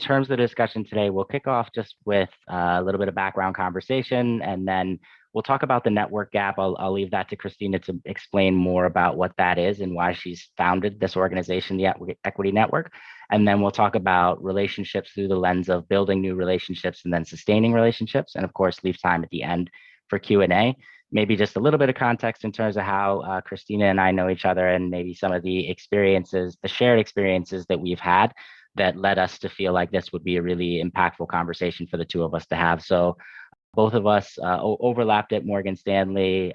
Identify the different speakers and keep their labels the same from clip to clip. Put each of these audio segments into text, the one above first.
Speaker 1: terms of the discussion today, we'll kick off just with a little bit of background conversation, and then we'll talk about the network gap. I'll leave that to Kristina to explain more about what that is and why she's founded this organization, the Equity Network. And then we'll talk about relationships through the lens of building new relationships and then sustaining relationships. And of course, leave time at the end for Q&A. Maybe just a little bit of context in terms of how Kristina and I know each other, and maybe some of the experiences, the shared experiences that we've had that led us to feel like this would be a really impactful conversation for the two of us to have. So both of us overlapped at Morgan Stanley,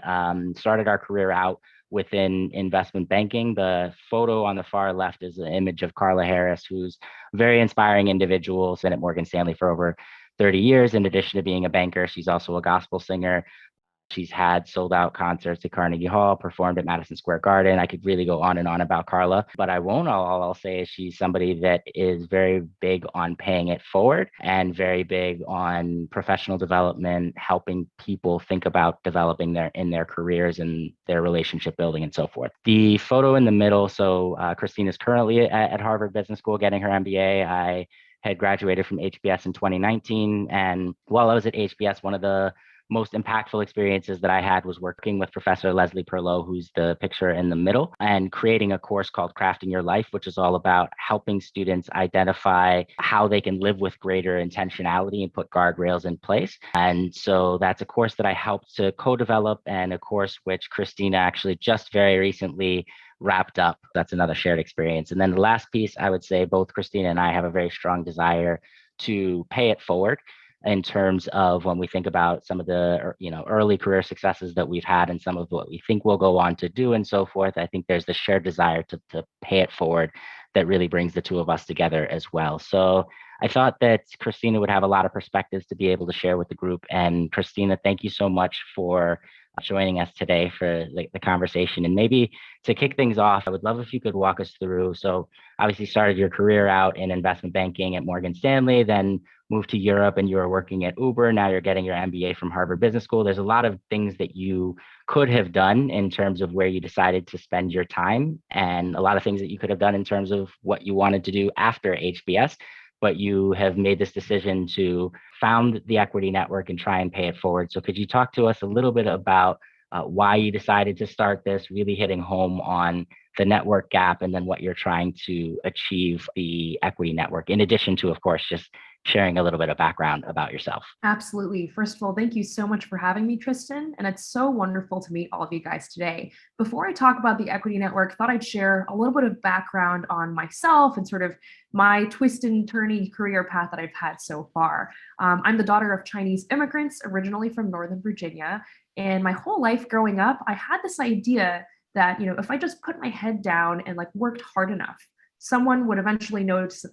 Speaker 1: started our career out within investment banking. The photo on the far left is an image of Carla Harris, who's a very inspiring individual. She's been at Morgan Stanley for over 30 years. In addition to being a banker, she's also a gospel singer. She's had sold out concerts at Carnegie Hall, performed at Madison Square Garden. I could really go on and on about Carla, but I won't. All I'll say is she's somebody that is very big on paying it forward and very big on professional development, helping people think about developing in their careers and their relationship building and so forth. The photo in the middle, so Kristina is currently at Harvard Business School getting her MBA. I had graduated from HBS in 2019. And while I was at HBS, one of the most impactful experiences that I had was working with Professor Leslie Perlow, who's the picture in the middle, and creating a course called Crafting Your Life, which is all about helping students identify how they can live with greater intentionality and put guardrails in place. And so that's a course that I helped to co-develop, and a course which Kristina actually just very recently wrapped up. That's another shared experience. And then the last piece, I would say both Kristina and I have a very strong desire to pay it forward in terms of when we think about some of the early career successes that we've had and some of what we think we'll go on to do and so forth. I think there's the shared desire to pay it forward that really brings the two of us together as well. So I thought that Kristina would have a lot of perspectives to be able to share with the group. And Kristina, thank you so much for joining us today for the conversation. And maybe to kick things off, I would love if you could walk us through. So obviously started your career out in investment banking at Morgan Stanley, then moved to Europe and you were working at Uber. Now you're getting your MBA from Harvard Business School. There's a lot of things that you could have done in terms of where you decided to spend your time, and a lot of things that you could have done in terms of what you wanted to do after HBS. But you have made this decision to found the Equity Network and try and pay it forward. So could you talk to us a little bit about why you decided to start this, really hitting home on the network gap, and then what you're trying to achieve the Equity Network, in addition to, of course, just sharing a little bit of background about yourself?
Speaker 2: Absolutely. First of all, thank you so much for having me, Triston. And it's so wonderful to meet all of you guys today. Before I talk about the Equity Network, I thought I'd share a little bit of background on myself and sort of my twist and turny career path that I've had so far. I'm the daughter of Chinese immigrants, originally from Northern Virginia. And my whole life growing up, I had this idea that, if I just put my head down and worked hard enough, someone would eventually notice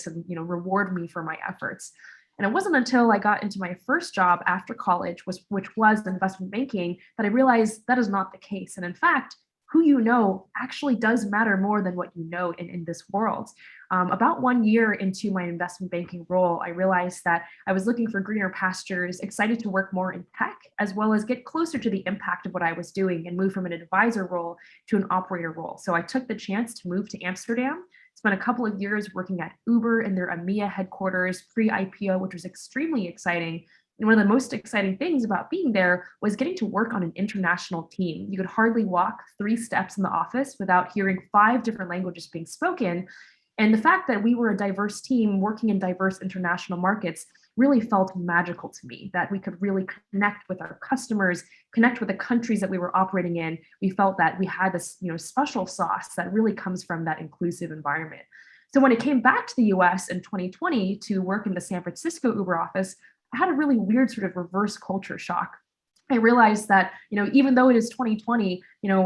Speaker 2: and reward me for my efforts. And it wasn't until I got into my first job after college, which was investment banking, that I realized that is not the case. And in fact, who you know actually does matter more than what you know in this world. About 1 year into my investment banking role, I realized that I was looking for greener pastures, excited to work more in tech, as well as get closer to the impact of what I was doing and move from an advisor role to an operator role. So I took the chance to move to Amsterdam, spent a couple of years working at Uber in their EMEA headquarters pre-IPO, which was extremely exciting. And one of the most exciting things about being there was getting to work on an international team. You could hardly walk 3 steps in the office without hearing 5 different languages being spoken. And the fact that we were a diverse team working in diverse international markets really felt magical to me, that we could really connect with our customers, connect with the countries that we were operating in. We felt that we had this, special sauce that really comes from that inclusive environment. So when it came back to the US in 2020 to work in the San Francisco Uber office, I had a really weird sort of reverse culture shock. I realized that, even though it is 2020,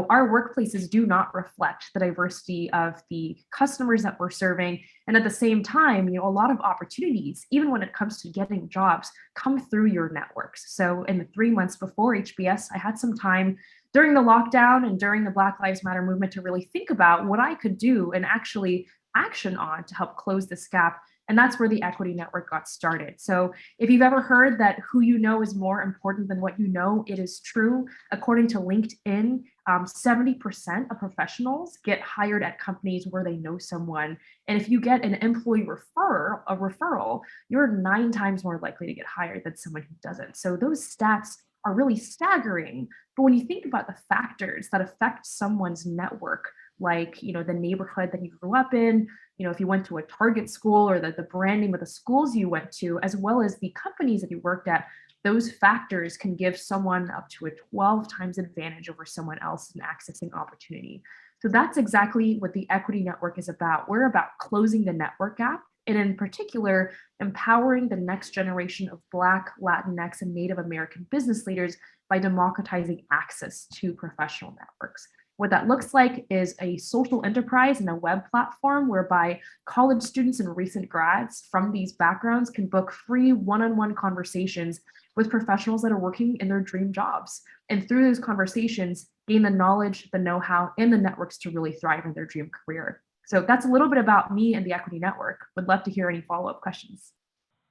Speaker 2: our workplaces do not reflect the diversity of the customers that we're serving. And at the same time, a lot of opportunities, even when it comes to getting jobs, come through your networks. So in the 3 months before HBS, I had some time during the lockdown and during the Black Lives Matter movement to really think about what I could do and actually action on to help close this gap And that's where the equity network got started. So if you've ever heard that who you know is more important than what you know, it is true. According to LinkedIn, 70% of professionals get hired at companies where they know someone. And if you get an employee referral, you're 9 times more likely to get hired than someone who doesn't. So those stats are really staggering. But when you think about the factors that affect someone's network, like the neighborhood that you grew up in, if you went to a target school, or the branding of the schools you went to, as well as the companies that you worked at, those factors can give someone up to a 12 times advantage over someone else in accessing opportunity. So that's exactly what the equity network is about. We're about closing the network gap, and in particular, empowering the next generation of Black, Latinx, and Native American business leaders by democratizing access to professional networks. What that looks like is a social enterprise and a web platform whereby college students and recent grads from these backgrounds can book free one-on-one conversations with professionals that are working in their dream jobs. And through those conversations, gain the knowledge, the know-how, and the networks to really thrive in their dream career. So that's a little bit about me and the Equity Network. Would love to hear any follow-up questions.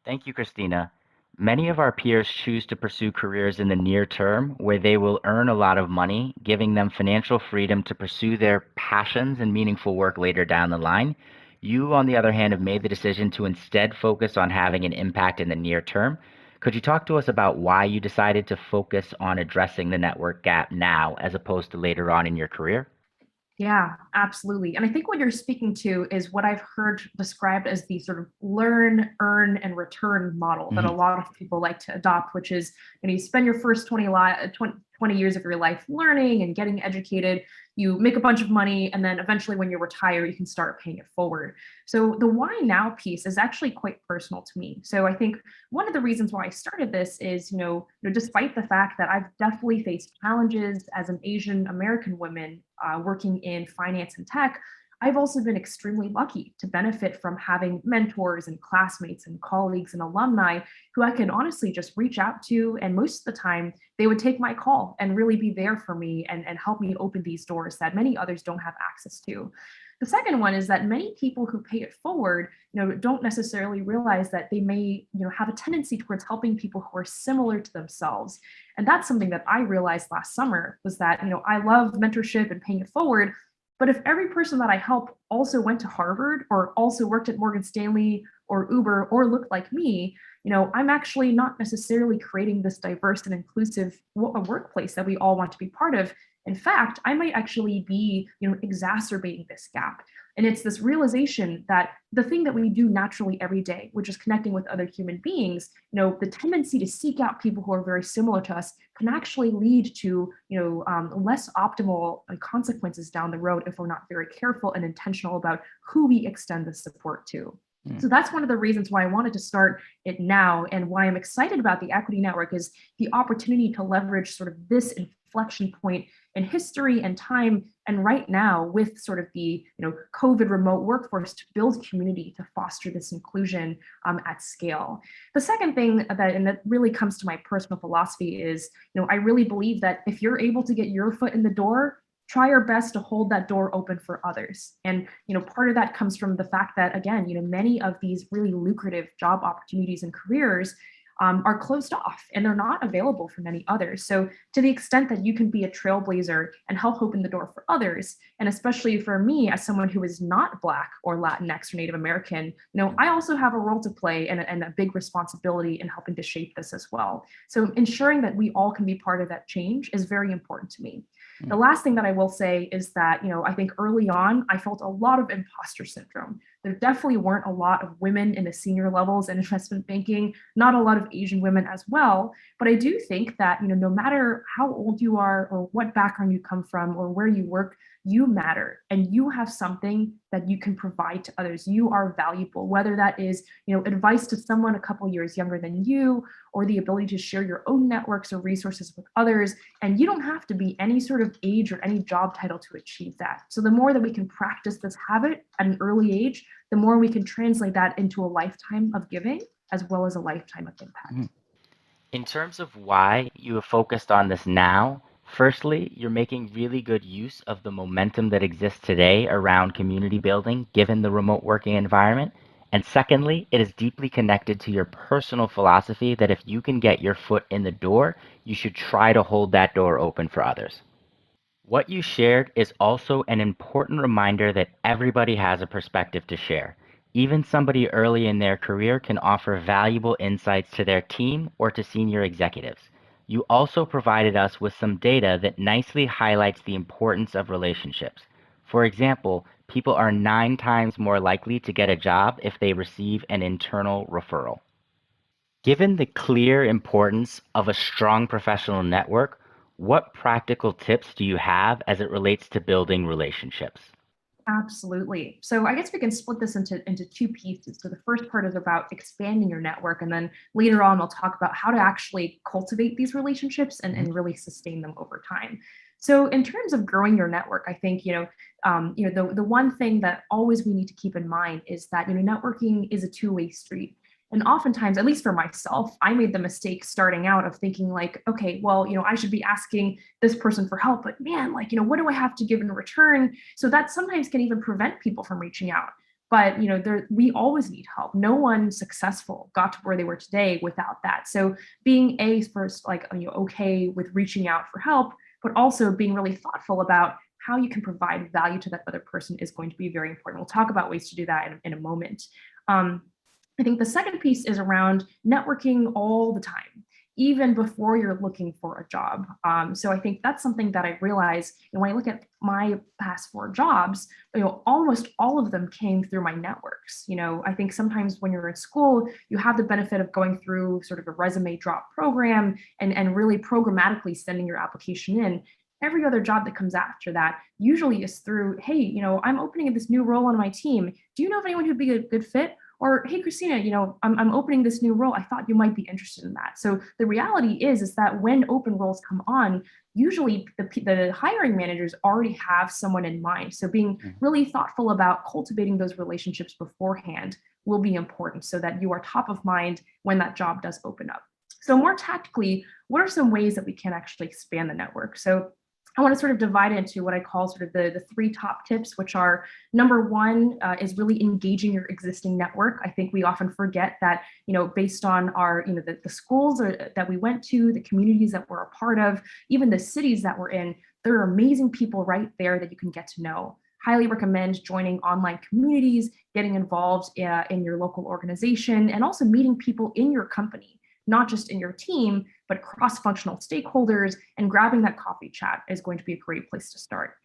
Speaker 1: Thank you, Kristina. Many of our peers choose to pursue careers in the near term where they will earn a lot of money, giving them financial freedom to pursue their passions and meaningful work later down the line. You, on the other hand, have made the decision to instead focus on having an impact in the near term. Could you talk to us about why you decided to focus on addressing the network gap now as opposed to later on in your career?
Speaker 2: Yeah, absolutely. And I think what you're speaking to is what I've heard described as the sort of learn, earn, and return model that a
Speaker 1: Mhm.
Speaker 2: lot of people like to adopt, which is you spend your first 20 years of your life learning and getting educated. You make a bunch of money, and then eventually, when you retire, you can start paying it forward. So the why now piece is actually quite personal to me. So I think one of the reasons why I started this is, despite the fact that I've definitely faced challenges as an Asian American woman working in finance and tech, I've also been extremely lucky to benefit from having mentors and classmates and colleagues and alumni who I could honestly just reach out to. And most of the time, they would take my call and really be there for me and help me open these doors that many others don't have access to. The second one is that many people who pay it forward, don't necessarily realize that they may, have a tendency towards helping people who are similar to themselves. And that's something that I realized last summer was that, I love mentorship and paying it forward. But if every person that I help also went to Harvard or also worked at Morgan Stanley or Uber or looked like me, I'm actually not necessarily creating this diverse and inclusive workplace that we all want to be part of. In fact, I might actually be, exacerbating this gap. And it's this realization that the thing that we do naturally every day, which is connecting with other human beings, the tendency to seek out people who are very similar to us can actually lead to, less optimal consequences down the road if we're not very careful and intentional about who we extend the support to.
Speaker 1: Mm.
Speaker 2: So that's one of the reasons why I wanted to start it now, and why I'm excited about the Equity Network is the opportunity to leverage sort of this inflection point in history and time, and right now with sort of the COVID remote workforce, to build community to foster this inclusion at scale. The second thing that really comes to my personal philosophy is, I really believe that if you're able to get your foot in the door, try your best to hold that door open for others. And part of that comes from the fact that, again, many of these really lucrative job opportunities and careers are closed off and they're not available for many others. So to the extent that you can be a trailblazer and help open the door for others, and especially for me as someone who is not Black or Latinx or Native American, I also have a role to play and a big responsibility in helping to shape this as well. So ensuring that we all can be part of that change is very important to me. The last thing that I will say is that, I think early on, I felt a lot of imposter syndrome. There definitely weren't a lot of women in the senior levels in investment banking, not a lot of Asian women as well. But I do think that, no matter how old you are or what background you come from or where you work, you matter and you have something that you can provide to others. You are valuable, whether that is, advice to someone a couple years younger than you, or the ability to share your own networks or resources with others. And you don't have to be any sort of age or any job title to achieve that. So the more that we can practice this habit at an early age, the more we can translate that into a lifetime of giving as well as a lifetime of impact.
Speaker 1: Mhm. In terms of why you have focused on this now, firstly, you're making really good use of the momentum that exists today around community building, given the remote working environment. And secondly, it is deeply connected to your personal philosophy that if you can get your foot in the door, you should try to hold that door open for others. What you shared is also an important reminder that everybody has a perspective to share. Even somebody early in their career can offer valuable insights to their team or to senior executives. You also provided us with some data that nicely highlights the importance of relationships. For example, people are 9 times more likely to get a job if they receive an internal referral. Given the clear importance of a strong professional network, what practical tips do you have as it relates to building relationships?
Speaker 2: Absolutely. So I guess we can split this into two pieces. So the first part is about expanding your network, and then later on, I'll talk about how to actually cultivate these relationships
Speaker 1: Mhm.
Speaker 2: and really sustain them over time. So in terms of growing your network, I think the one thing that always we need to keep in mind is that networking is a two-way street. And oftentimes, at least for myself, I made the mistake starting out of thinking like, okay, well, I should be asking this person for help, but man, like, what do I have to give in return? So that sometimes can even prevent people from reaching out. But we always need help. No one successful got to where they were today without that. So being a first, like, okay with reaching out for help, but also being really thoughtful about how you can provide value to that other person is going to be very important. We'll talk about ways to do that in a moment. Um, I think the second piece is around networking all the time, even before you're looking for a job. So I think that's something that I realize, when I look at my past 4 jobs, almost all of them came through my networks. I think sometimes when you're in school, you have the benefit of going through sort of a resume drop program and really programmatically sending your application in. Every other job that comes after that usually is through, hey, I'm opening this new role on my team. Do you know of anyone who'd be a good fit? Or, hey, Kristina, I'm opening this new role. I thought you might be interested in that. So the reality is that when open roles come on, usually the hiring managers already have someone in mind. So being
Speaker 1: Mhm.
Speaker 2: really thoughtful about cultivating those relationships beforehand will be important so that you are top of mind when that job does open up. So more tactically, what are some ways that we can actually expand the network? So I want to sort of divide it into what I call sort of the 3 top tips, which are number one is really engaging your existing network. I think we often forget that, based on our, the schools that we went to, the communities that we're a part of, even the cities that we're in, there are amazing people right there that you can get to know. Highly recommend joining online communities, getting involved in your local organization, and also meeting people in your company, not just in your team, but cross-functional stakeholders, and grabbing that coffee chat is going to be a great place to start.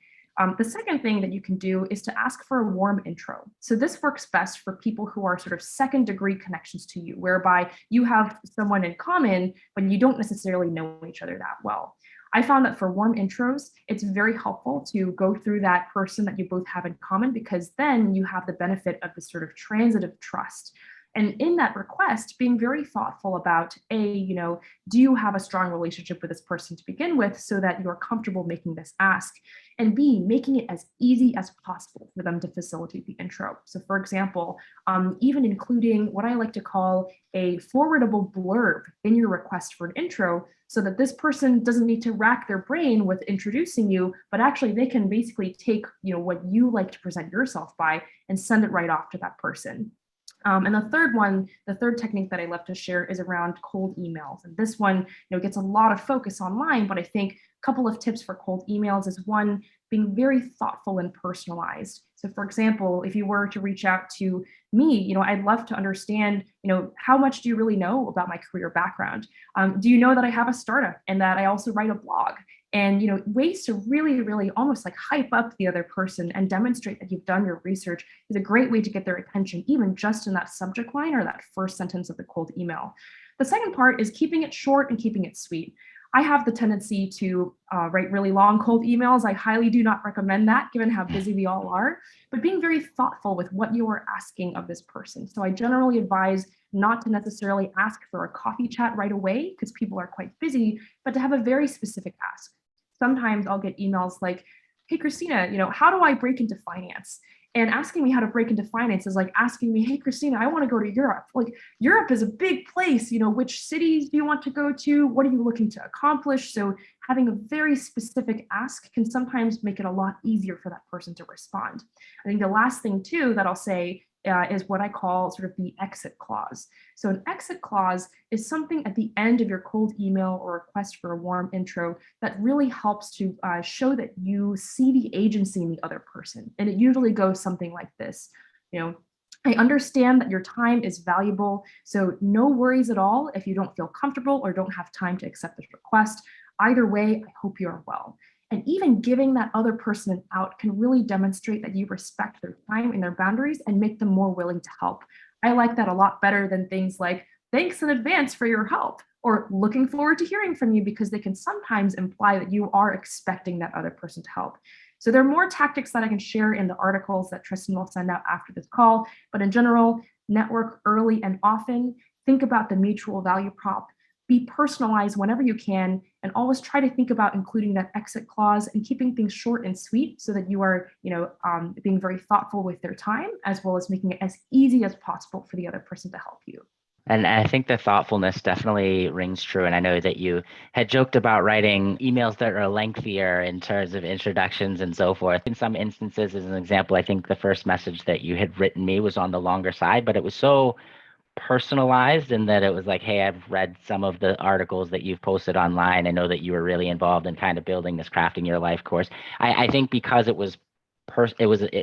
Speaker 2: The second thing that you can do is to ask for a warm intro. So this works best for people who are sort of second degree connections to you, whereby you have someone in common, but you don't necessarily know each other that well. I found that for warm intros, it's very helpful to go through that person that you both have in common, because then you have the benefit of this sort of transitive trust. And in that request, being very thoughtful about do you have a strong relationship with this person to begin with so that you're comfortable making this ask? And B, making it as easy as possible for them to facilitate the intro. So, for example, even including what I like to call a forwardable blurb in your request for an intro, so that this person doesn't need to rack their brain with introducing you, but actually they can basically take what you like to present yourself by and send it right off to that person. And the third technique that I love to share is around cold emails. And this one, gets a lot of focus online, but I think a couple of tips for cold emails is one, being very thoughtful and personalized. So for example, if you were to reach out to me, I'd love to understand, how much do you really know about my career background? Do you know that I have a startup and that I also write a blog? And ways to really, really almost like hype up the other person and demonstrate that you've done your research is a great way to get their attention, even just in that subject line or that first sentence of the cold email. The second part is keeping it short and keeping it sweet. I have the tendency to write really long cold emails. I highly do not recommend that, given how busy we all are, but being very thoughtful with what you are asking of this person. So I generally advise not to necessarily ask for a coffee chat right away, because people are quite busy, but to have a very specific ask. Sometimes I'll get emails like, hey, Kristina, how do I break into finance? And asking me how to break into finance is like asking me, hey, Kristina, I want to go to Europe. Like, Europe is a big place. Which cities do you want to go to? What are you looking to accomplish? So having a very specific ask can sometimes make it a lot easier for that person to respond. I think the last thing too that I'll say is what I call sort of the exit clause. So an exit clause is something at the end of your cold email or request for a warm intro that really helps to show that you see the agency in the other person. And it usually goes something like this, you know, I understand that your time is valuable, so no worries at all if you don't feel comfortable or don't have time to accept this request. Either way, I hope you are well. And even giving that other person an out can really demonstrate that you respect their time and their boundaries and make them more willing to help. I like that a lot better than things like, thanks in advance for your help, or looking forward to hearing from you, because they can sometimes imply that you are expecting that other person to help. So there are more tactics that I can share in the articles that Triston will send out after this call. But in general, network early and often, think about the mutual value prop, be personalized whenever you can, and always try to think about including that exit clause and keeping things short and sweet so that you are, being very thoughtful with their time, as well as making it as easy as possible for the other person to help you.
Speaker 1: And I think the thoughtfulness definitely rings true. And I know that you had joked about writing emails that are lengthier in terms of introductions and so forth. In some instances, as an example, I think the first message that you had written me was on the longer side, but it was so personalized in that it was like, hey, I've read some of the articles that you've posted online. I know that you were really involved in kind of building this crafting your life course. I think because it was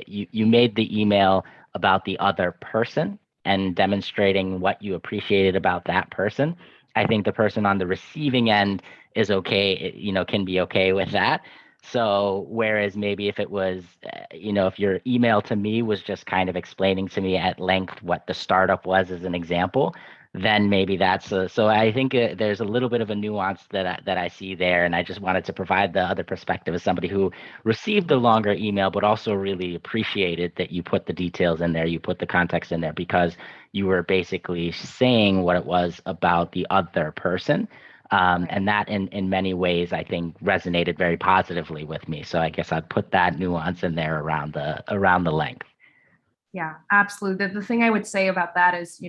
Speaker 1: you made the email about the other person and demonstrating what you appreciated about that person. I think the person on the receiving end is okay, can be okay with that. So whereas maybe if it was, if your email to me was just kind of explaining to me at length what the startup was as an example, then maybe so I think there's a little bit of a nuance that I see there. And I just wanted to provide the other perspective as somebody who received the longer email, but also really appreciated that you put the details in there, you put the context in there, because you were basically saying what it was about the other person. And that in many ways, I think resonated very positively with me. So I guess I'd put that nuance in there around the length.
Speaker 2: Yeah, absolutely. The thing I would say about that is,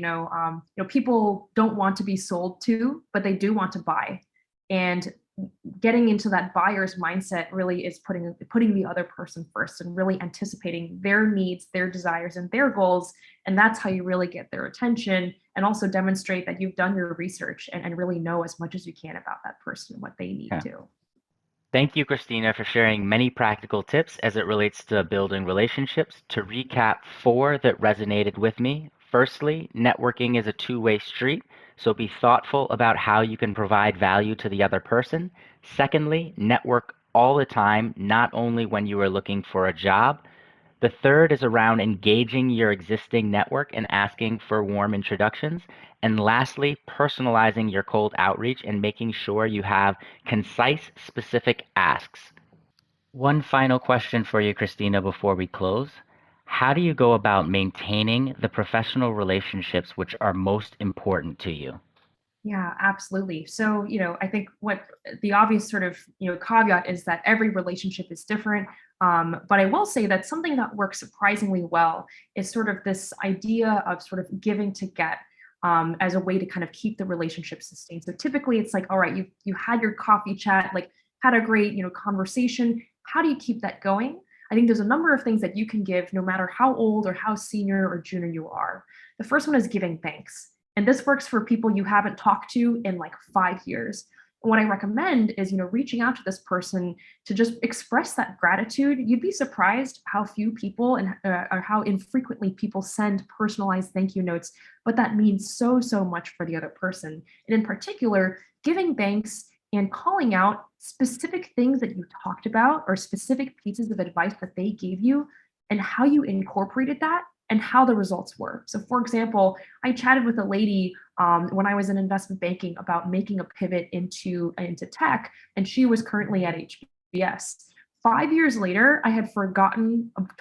Speaker 2: people don't want to be sold to, but they do want to buy. And getting into that buyer's mindset really is putting the other person first and really anticipating their needs, their desires, and their goals. And that's how you really get their attention, and also demonstrate that you've done your research and really know as much as you can about that person and what they need
Speaker 1: Yeah.
Speaker 2: to.
Speaker 1: Thank you, Kristina, for sharing many practical tips as it relates to building relationships. To recap, 4 that resonated with me. Firstly, networking is a two-way street, so be thoughtful about how you can provide value to the other person. Secondly, network all the time, not only when you are looking for a job. The third is around engaging your existing network and asking for warm introductions. And lastly, personalizing your cold outreach and making sure you have concise, specific asks. One final question for you, Kristina, before we close. How do you go about maintaining the professional relationships which are most important to you?
Speaker 2: Yeah, absolutely. So, I think what the obvious sort of, caveat is that every relationship is different. But I will say that something that works surprisingly well is sort of this idea of sort of giving to get, as a way to kind of keep the relationship sustained. So typically it's like, all right, you had your coffee chat, like had a great, conversation. How do you keep that going? I think there's a number of things that you can give no matter how old or how senior or junior you are. The first one is giving thanks. And this works for people you haven't talked to in like 5 years. And what I recommend is, reaching out to this person to just express that gratitude. You'd be surprised how few people or how infrequently people send personalized thank you notes, but that means so, so much for the other person. And in particular, giving thanks and calling out specific things that you talked about or specific pieces of advice that they gave you and how you incorporated that and how the results were. So, for example, I chatted with a lady when I was in investment banking about making a pivot into tech, and she was currently at HBS. 5 years later, I had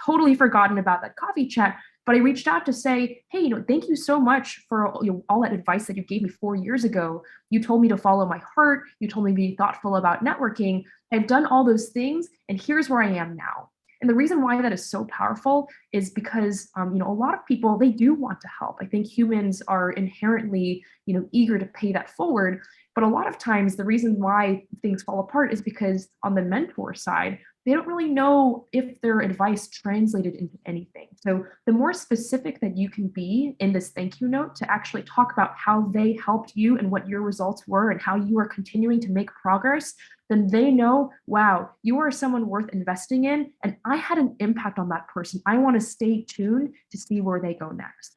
Speaker 2: totally forgotten about that coffee chat, but I reached out to say, hey, thank you so much for all that advice that you gave me 4 years ago. You told me to follow my heart. You told me to be thoughtful about networking. I've done all those things, and here's where I am now. And the reason why that is so powerful is because, a lot of people, they do want to help. I think humans are inherently, eager to pay that forward. But a lot of times the reason why things fall apart is because on the mentor side, they don't really know if their advice translated into anything. So the more specific that you can be in this thank you note to actually talk about how they helped you and what your results were and how you are continuing to make progress, then they know, wow, you are someone worth investing in. And I had an impact on that person. I want to stay tuned to see where they go next.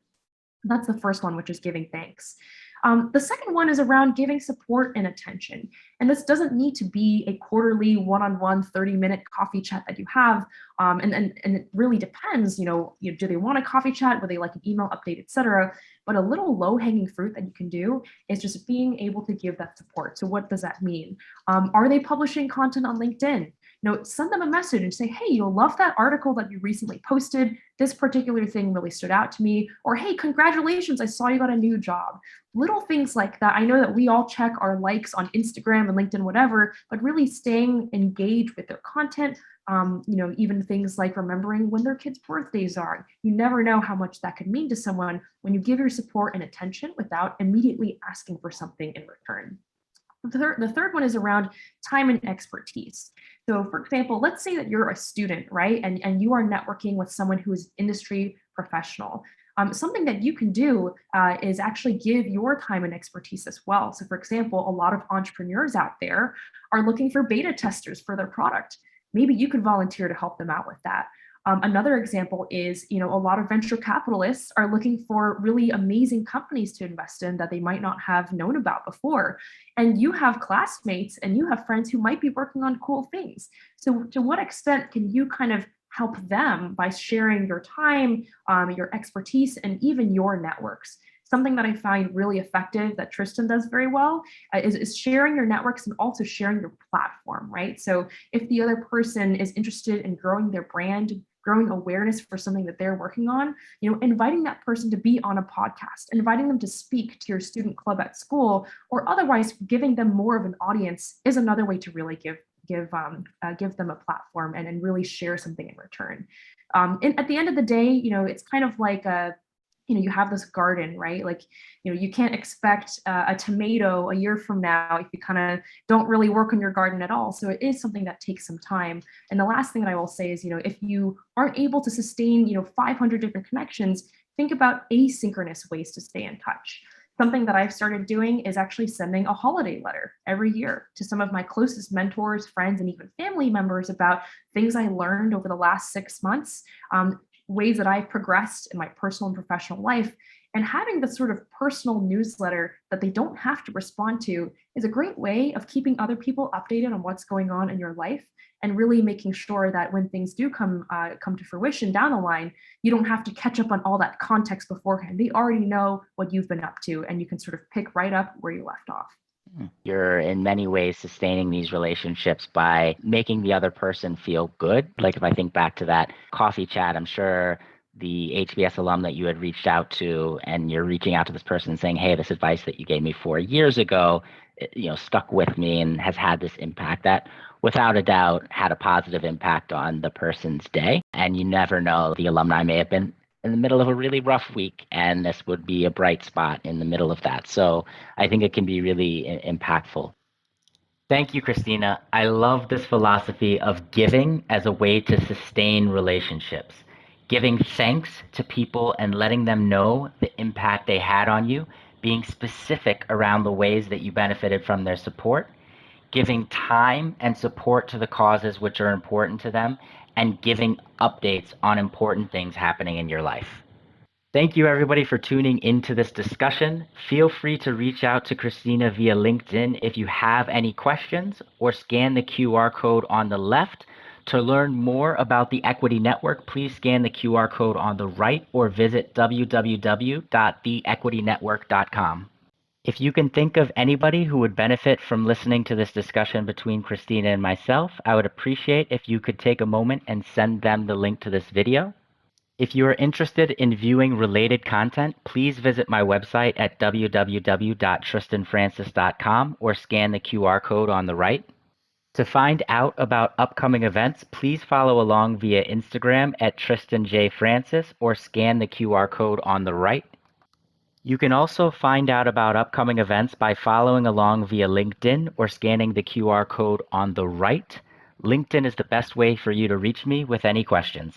Speaker 2: That's the first one, which is giving thanks. The second one is around giving support and attention. And this doesn't need to be a quarterly one-on-one 30-minute coffee chat that you have. And it really depends, do they want a coffee chat? Would they like an email update, etc.? But a little low-hanging fruit that you can do is just being able to give that support. So what does that mean? Are they publishing content on LinkedIn? Send them a message and say, hey, you'll love that article that you recently posted. This particular thing really stood out to me. Or, hey, congratulations, I saw you got a new job. Little things like that. I know that we all check our likes on Instagram and LinkedIn, whatever, but really staying engaged with their content, even things like remembering when their kids' birthdays are. You never know how much that could mean to someone when you give your support and attention without immediately asking for something in return. The third one is around time and expertise. So for example, let's say that you're a student, right? And you are networking with someone who is industry professional. Something that you can do is actually give your time and expertise as well. So for example, a lot of entrepreneurs out there are looking for beta testers for their product. Maybe you could volunteer to help them out with that. Another example is, a lot of venture capitalists are looking for really amazing companies to invest in that they might not have known about before. And you have classmates and you have friends who might be working on cool things. So to what extent can you kind of help them by sharing your time, your expertise, and even your networks? Something that I find really effective that Triston does very well is sharing your networks and also sharing your platform, right? So if the other person is interested in growing their brand, growing awareness for something that they're working on, inviting that person to be on a podcast, inviting them to speak to your student club at school, or otherwise giving them more of an audience is another way to really give them a platform and really share something in return. And at the end of the day, it's kind of like you have this garden, right? Like, you can't expect a tomato a year from now if you kind of don't really work on your garden at all. So it is something that takes some time. And the last thing that I will say is, if you aren't able to sustain, 500 different connections, think about asynchronous ways to stay in touch. Something that I've started doing is actually sending a holiday letter every year to some of my closest mentors, friends, and even family members about things I learned over the last 6 months, ways that I've progressed in my personal and professional life. And having this sort of personal newsletter that they don't have to respond to is a great way of keeping other people updated on what's going on in your life and really making sure that when things do come to fruition down the line, you don't have to catch up on all that context beforehand. They already know what you've been up to, and you can sort of pick right up where you left off.
Speaker 1: You're in many ways sustaining these relationships by making the other person feel good. Like if I think back to that coffee chat, I'm sure the HBS alum that you had reached out to, and you're reaching out to this person saying, hey, this advice that you gave me 4 years ago, stuck with me and has had this impact that without a doubt had a positive impact on the person's day. And you never know, the alumni may have been in the middle of a really rough week, and this would be a bright spot in the middle of that. So I think it can be really impactful. Thank you, Kristina. I love this philosophy of giving as a way to sustain relationships. Giving thanks to people and letting them know the impact they had on you, being specific around the ways that you benefited from their support, giving time and support to the causes which are important to them, and giving updates on important things happening in your life. Thank you, everybody, for tuning into this discussion. Feel free to reach out to Kristina via LinkedIn if you have any questions, or scan the QR code on the left. To learn more about the Equity Network, please scan the QR code on the right or visit www.theequitynetwork.com. If you can think of anybody who would benefit from listening to this discussion between Kristina and myself, I would appreciate if you could take a moment and send them the link to this video. If you are interested in viewing related content, please visit my website at www.tristonfrancis.com or scan the QR code on the right. To find out about upcoming events, please follow along via Instagram at TristonJFrancis or scan the QR code on the right. You can also find out about upcoming events by following along via LinkedIn or scanning the QR code on the right. LinkedIn is the best way for you to reach me with any questions.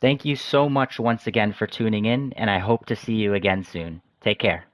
Speaker 1: Thank you so much once again for tuning in, and I hope to see you again soon. Take care.